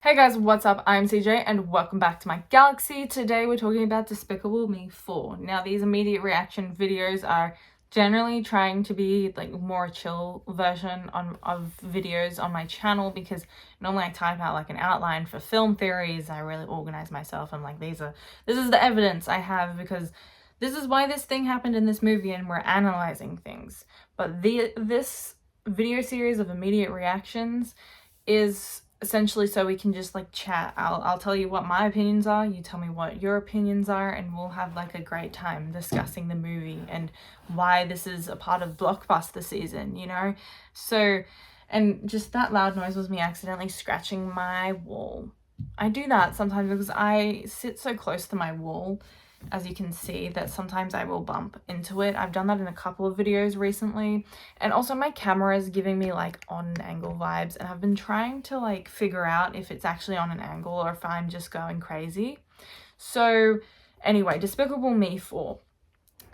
Hey guys, what's up? I'm CJ and welcome back to my galaxy. Today we're talking about Despicable Me 4. Now these immediate reaction videos are generally trying to be like more chill version of videos on my channel because normally I type out like an outline for film theories. I really organize myself and like this is the evidence I have because this is why this thing happened in this movie and we're analyzing things. But this video series of immediate reactions is essentially so we can just like chat. I'll tell you what my opinions are, you tell me what your opinions are, and we'll have like a great time discussing the movie and why this is a part of blockbuster season, you know? So, and just that loud noise was me accidentally scratching my wall. I do that sometimes because I sit so close to my wall, as you can see, that sometimes I will bump into it. I've done that in a couple of videos recently. And also my camera is giving me like on an angle vibes, and I've been trying to like figure out if it's actually on an angle or if I'm just going crazy. So anyway, Despicable Me 4.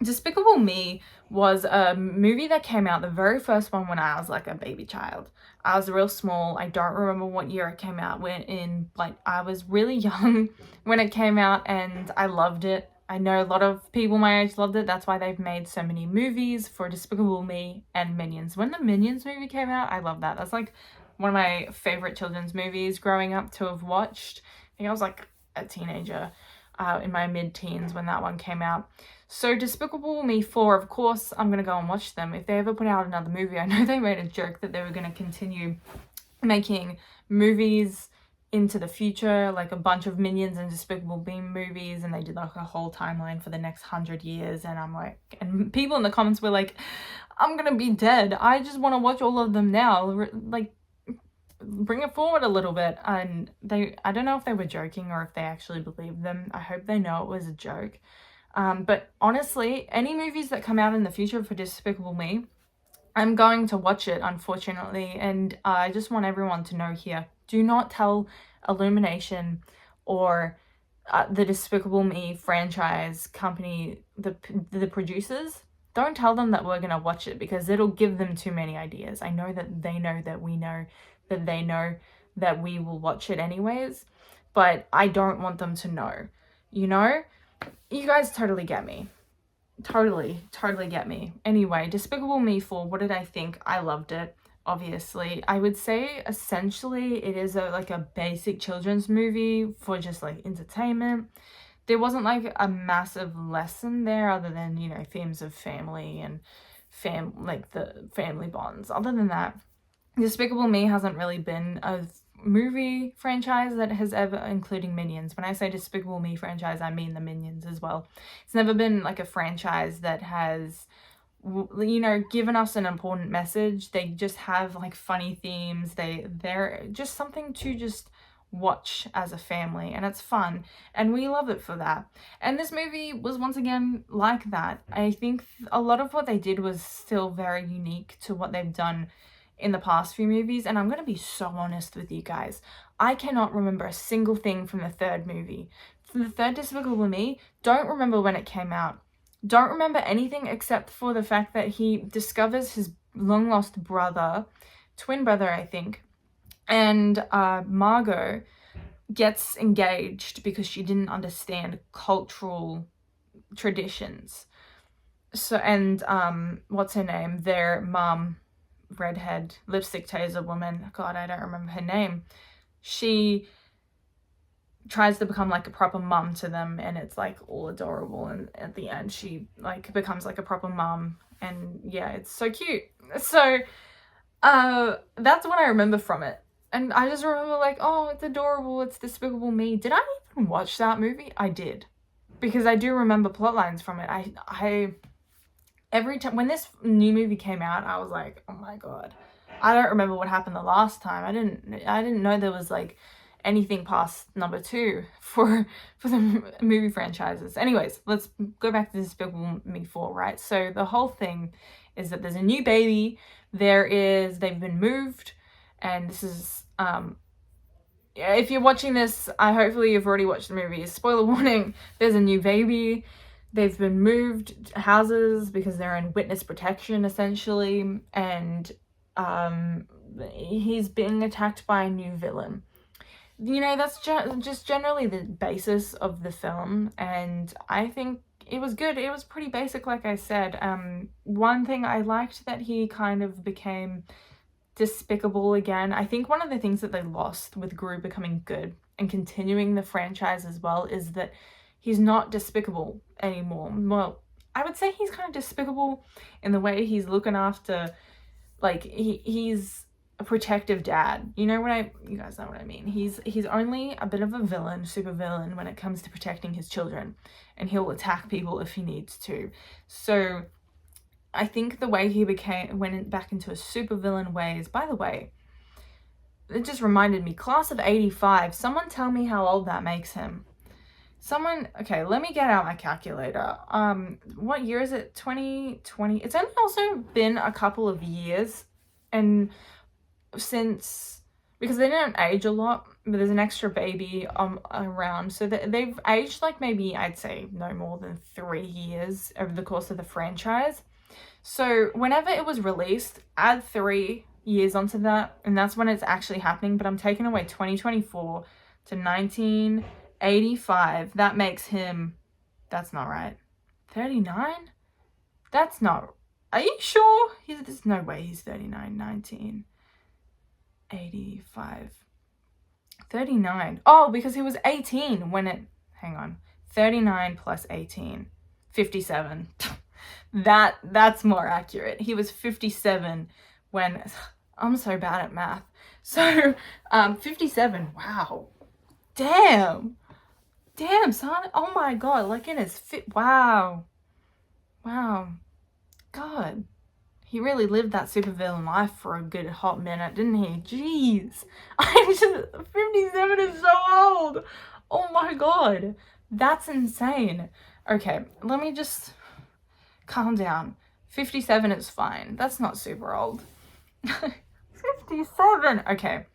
Despicable Me was a movie that came out, the very first one, when I was like a baby child. I was real small. I don't remember what year it came out. Like I was really young when it came out and I loved it. I know a lot of people my age loved it. That's why they've made so many movies for Despicable Me and Minions. When the Minions movie came out, I love that. That's like one of my favorite children's movies growing up to have watched. I think I was like a teenager in my mid-teens when that one came out. So Despicable Me 4, of course, I'm going to go and watch them. If they ever put out another movie, I know they made a joke that they were going to continue making movies into the future, like a bunch of Minions and Despicable Me movies, and they did like a whole timeline for the next 100 years, and I'm like, and people in the comments were like, I'm gonna be dead, I just want to watch all of them now, like bring it forward a little bit. And I don't know if they were joking or if they actually believed them. I hope they know it was a joke. But honestly, any movies that come out in the future for Despicable Me, I'm going to watch it, unfortunately, and I just want everyone to know here, do not tell Illumination or the Despicable Me franchise company, the producers, don't tell them that we're going to watch it because it'll give them too many ideas. I know that they know that we know that they know that we will watch it anyways, but I don't want them to know, you know? You guys totally get me. Totally get me. Anyway, Despicable Me 4, what did I think? I loved it, obviously. I would say essentially it is like a basic children's movie for just like entertainment. There wasn't like a massive lesson there other than, you know, themes of family and like the family bonds. Other than that, Despicable Me hasn't really been a movie franchise that has ever, including Minions. When I say Despicable Me franchise, I mean the Minions as well. It's never been like a franchise that has, you know, given us an important message. They just have like funny themes. They're just something to just watch as a family, and it's fun, and we love it for that. And this movie was once again like that. I think a lot of what they did was still very unique to what they've done in the past few movies, and I'm gonna be so honest with you guys, I cannot remember a single thing from the third movie. From the third Despicable Me, don't remember when it came out. Don't remember anything except for the fact that he discovers his long lost brother, twin brother I think, and Margot gets engaged because she didn't understand cultural traditions. So, and what's her name? Their mum, redhead, lipstick taser woman, God, I don't remember her name. She tries to become like a proper mum to them, and it's like all adorable, and at the end she like becomes like a proper mum, and yeah, it's so cute. So that's what I remember from it. And I just remember like, oh, it's adorable, it's Despicable Me. Did I even watch that movie? I did, because I do remember plot lines from it. I every time when this new movie came out, I was like, oh my god, I don't remember what happened the last time. I didn't know there was like anything past number 2 for the movie franchises. Anyways, let's go back to Despicable Me 4, right? So the whole thing is that there's a new baby. They've been moved, and this is if you're watching this, hopefully you've already watched the movie. Spoiler warning, there's a new baby. They've been moved houses because they're in witness protection, essentially, and he's being attacked by a new villain. you know, that's just generally the basis of the film, and I think it was good. It was pretty basic, like I said. One thing I liked that he kind of became despicable again. I think one of the things that they lost with Gru becoming good and continuing the franchise as well is that he's not despicable anymore. Well, I would say he's kind of despicable in the way he's looking after, like, he's a protective dad. You guys know what I mean. He's only a bit of a villain, super villain when it comes to protecting his children, and he'll attack people if he needs to. So I think the way he went back into a super villain ways, by the way, it just reminded me, class of 85, someone tell me how old that makes him. Okay, let me get out my calculator. What year is it? 2020. It's only also been a couple of years, and because they don't age a lot, but there's an extra baby around, so they've aged like maybe I'd say no more than 3 years over the course of the franchise. So whenever it was released, add 3 years onto that, and that's when it's actually happening. But I'm taking away 2024 to 1985. That makes him, that's not right, 39? That's not, are you sure? There's no way he's 39, 1985. 39. Oh, because he was 18 when hang on. 39 plus 18. 57. That's more accurate. He was 57 when, I'm so bad at math. So, 57. Wow. Damn, son. Oh my God. Like in his wow. God. He really lived that supervillain life for a good hot minute, didn't he? Jeez. 57 is so old. Oh my God. That's insane. Okay, let me just calm down. 57 is fine. That's not super old. 57. Okay,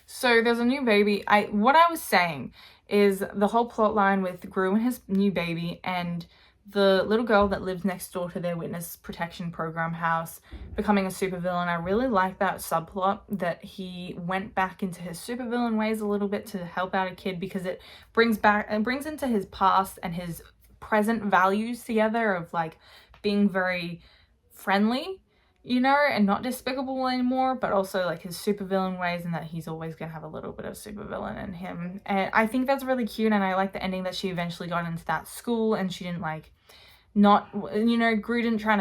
so there's a new baby. What I was saying is the whole plot line with Gru and his new baby and the little girl that lives next door to their witness protection program house becoming a supervillain. I really like that subplot, that he went back into his supervillain ways a little bit to help out a kid, because it brings into his past and his present values together of like being very friendly, you know, and not despicable anymore, but also like his supervillain ways, and that he's always gonna have a little bit of supervillain in him. And I think that's really cute, and I like the ending that she eventually got into that school and she didn't like, not, you know, Gru didn't try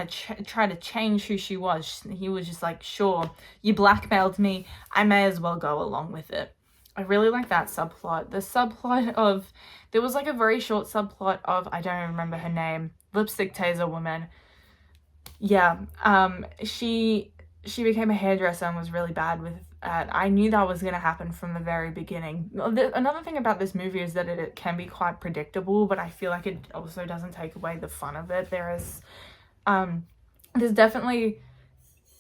to change who she was. He was just like, sure, you blackmailed me, I may as well go along with it. I really like that subplot. The subplot of, there was like a very short subplot of, I don't remember her name, lipstick taser woman. Yeah, she became a hairdresser and was really bad with it. I knew that was going to happen from the very beginning. Another thing about this movie is that it can be quite predictable, but I feel like it also doesn't take away the fun of it. There's definitely,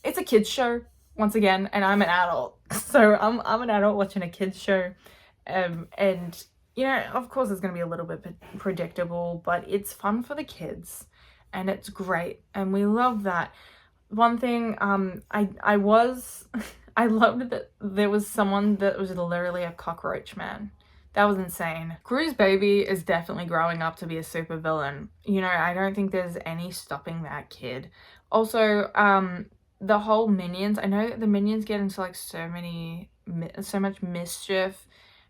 it's a kids show once again, and I'm an adult, so I'm an adult watching a kids show, and you know, of course it's going to be a little bit predictable, but it's fun for the kids. And it's great, and we love that. One thing, I loved that there was someone that was literally a cockroach man. That was insane. Gru's baby is definitely growing up to be a super villain. You know, I don't think there's any stopping that kid. Also, the whole Minions, I know that the Minions get into like so much mischief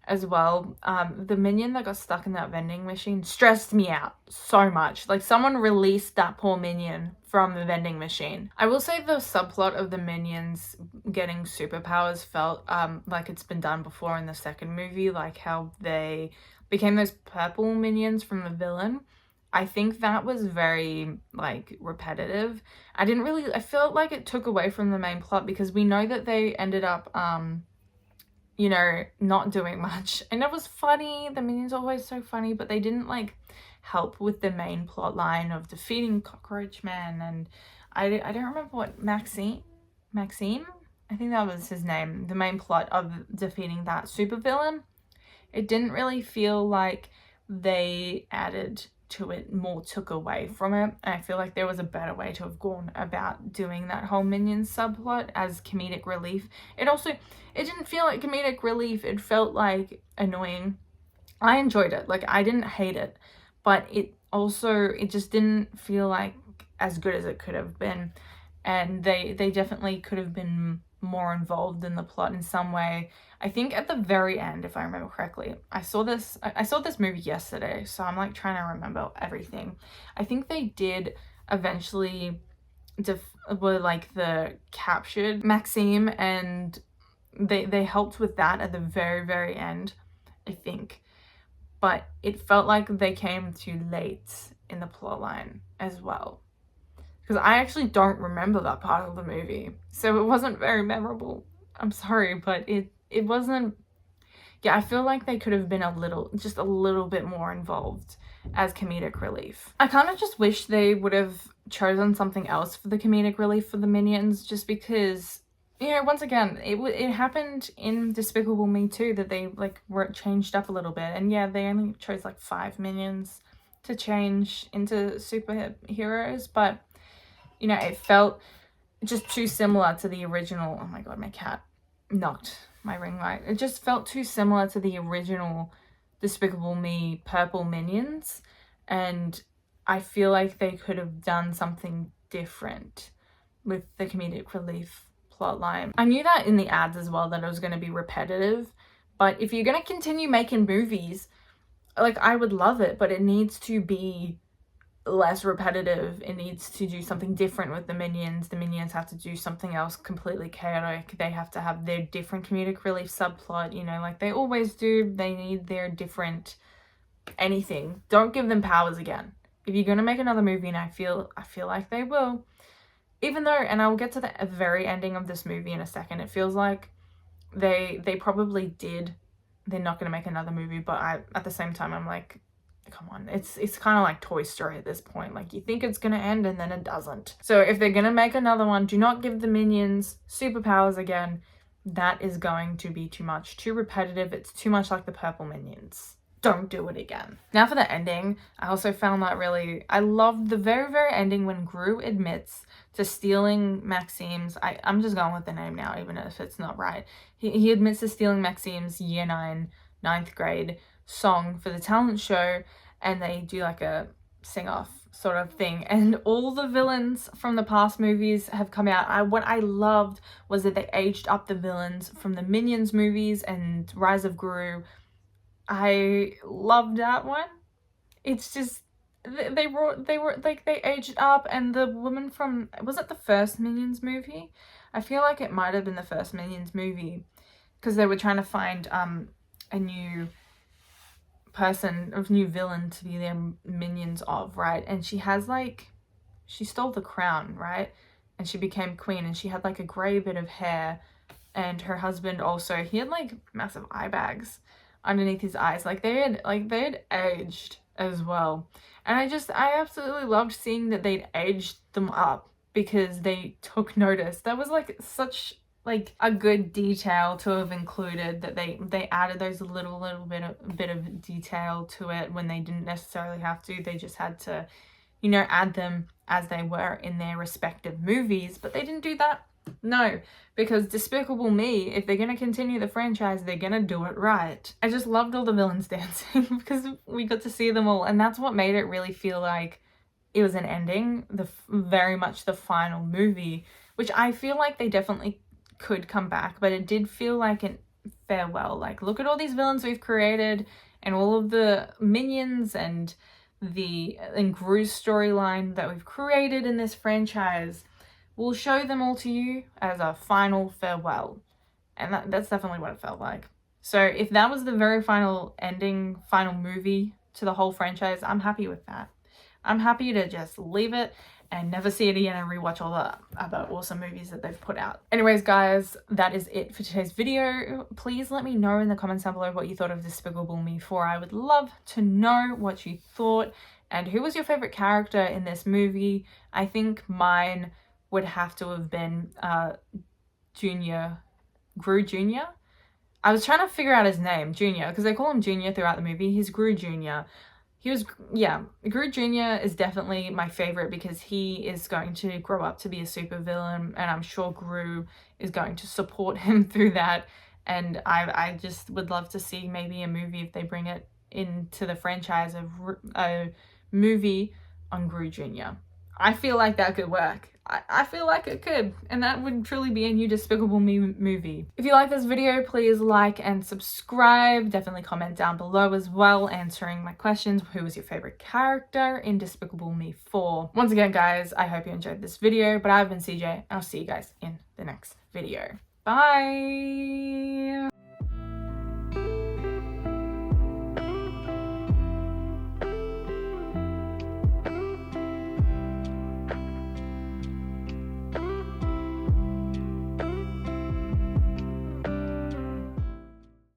as well. The minion that got stuck in that vending machine stressed me out so much. Like, someone released that poor minion from the vending machine. I will say the subplot of the minions getting superpowers felt like it's been done before in the second movie, like how they became those purple minions from the villain. I think that was very like repetitive. I felt like it took away from the main plot, because we know that they ended up you know, not doing much. And it was funny. The minions are always so funny, but they didn't like help with the main plot line of defeating Cockroach Man. And I don't remember what, Maxime? I think that was his name. The main plot of defeating that supervillain. It didn't really feel like they added to it more took away from it. And I feel like there was a better way to have gone about doing that whole Minions subplot as comedic relief. It didn't feel like comedic relief. It felt like annoying. I enjoyed it. Like, I didn't hate it, but it just didn't feel like as good as it could have been. And they definitely could have been more involved in the plot in some way. I think at the very end, if I remember correctly, I saw this movie yesterday, so I'm like trying to remember everything. I think they did eventually were like the captured Maxime, and they helped with that at the very, very end, I think. But it felt like they came too late in the plotline as well. Because I actually don't remember that part of the movie. So it wasn't very memorable. I'm sorry, but it wasn't... Yeah, I feel like they could have been just a little bit more involved as comedic relief. I kind of just wish they would have chosen something else for the comedic relief for the Minions, just because, you know, once again, it happened in Despicable Me too, that they like were changed up a little bit. And yeah, they only chose like 5 Minions to change into superheroes, but, you know, it felt just too similar to the original. Oh my god, my cat knocked my ring light. It just felt too similar to the original Despicable Me purple Minions, and I feel like they could have done something different with the comedic relief plotline. I knew that in the ads as well, that it was going to be repetitive, but if you're going to continue making movies, like, I would love it, but it needs to be less repetitive. It needs to do something different with the Minions. The Minions have to do something else completely chaotic. They have to have their different comedic relief subplot, you know, like they always do. They need their different anything. Don't give them powers again. If you're going to make another movie, and I feel like they will, even though, and I will get to the very ending of this movie in a second, it feels like they probably did. They're not going to make another movie, but at the same time, I'm like, come on, it's kind of like Toy Story at this point. Like, you think it's gonna end and then it doesn't. So if they're gonna make another one, do not give the Minions superpowers again. That is going to be too much, too repetitive. It's too much like the purple Minions. Don't do it again. Now for the ending, I also found that I loved the very, very ending when Gru admits to stealing Maxime's, I'm just going with the name now, even if it's not right. He admits to stealing Maxime's year 9, 9th grade song for the talent show, and they do like a sing-off sort of thing, and all the villains from the past movies have come out. What I loved was that they aged up the villains from the Minions movies and Rise of Gru. I loved that one. It's just they aged up, and the woman from, was it the first Minions movie? I feel like it might have been the first Minions movie, because they were trying to find a new villain to be their minions of, right? And she stole the crown, right? And she became queen, and she had like a grey bit of hair, and her husband also, he had like massive eye bags underneath his eyes. Like they had aged as well. And I absolutely loved seeing that they'd aged them up, because they took notice. That was like such like a good detail to have included, that they added those little bit of detail to it when they didn't necessarily have to. They just had to, you know, add them as they were in their respective movies. But they didn't do that. No, because Despicable Me, if they're going to continue the franchise, they're going to do it right. I just loved all the villains dancing because we got to see them all, and that's what made it really feel like it was an ending, very much the final movie, which I feel like they definitely could come back, but it did feel like a farewell. Like, look at all these villains we've created, and all of the Minions and Gru's storyline that we've created in this franchise. We'll show them all to you as a final farewell. And that's definitely what it felt like. So if that was the very final ending, final movie to the whole franchise, I'm happy with that. I'm happy to just leave it and never see it again and rewatch all the other awesome movies that they've put out. Anyways, guys, that is it for today's video. Please let me know in the comments down below what you thought of Despicable Me 4. I would love to know what you thought, and who was your favorite character in this movie. I think mine would have to have been Gru Jr. I was trying to figure out his name, Junior, because they call him Junior throughout the movie. He's Gru Jr. yeah, Gru Jr. is definitely my favorite because he is going to grow up to be a supervillain, and I'm sure Gru is going to support him through that. And I just would love to see maybe a movie, if they bring it into the franchise, of a movie on Gru Jr. I feel like that could work. I feel like it could, and that would truly be a new Despicable Me movie. If you like this video, please like and subscribe. Definitely comment down below as well, answering my questions. Who was your favorite character in Despicable Me 4? Once again, guys, I hope you enjoyed this video, but I've been CJ, and I'll see you guys in the next video. Bye!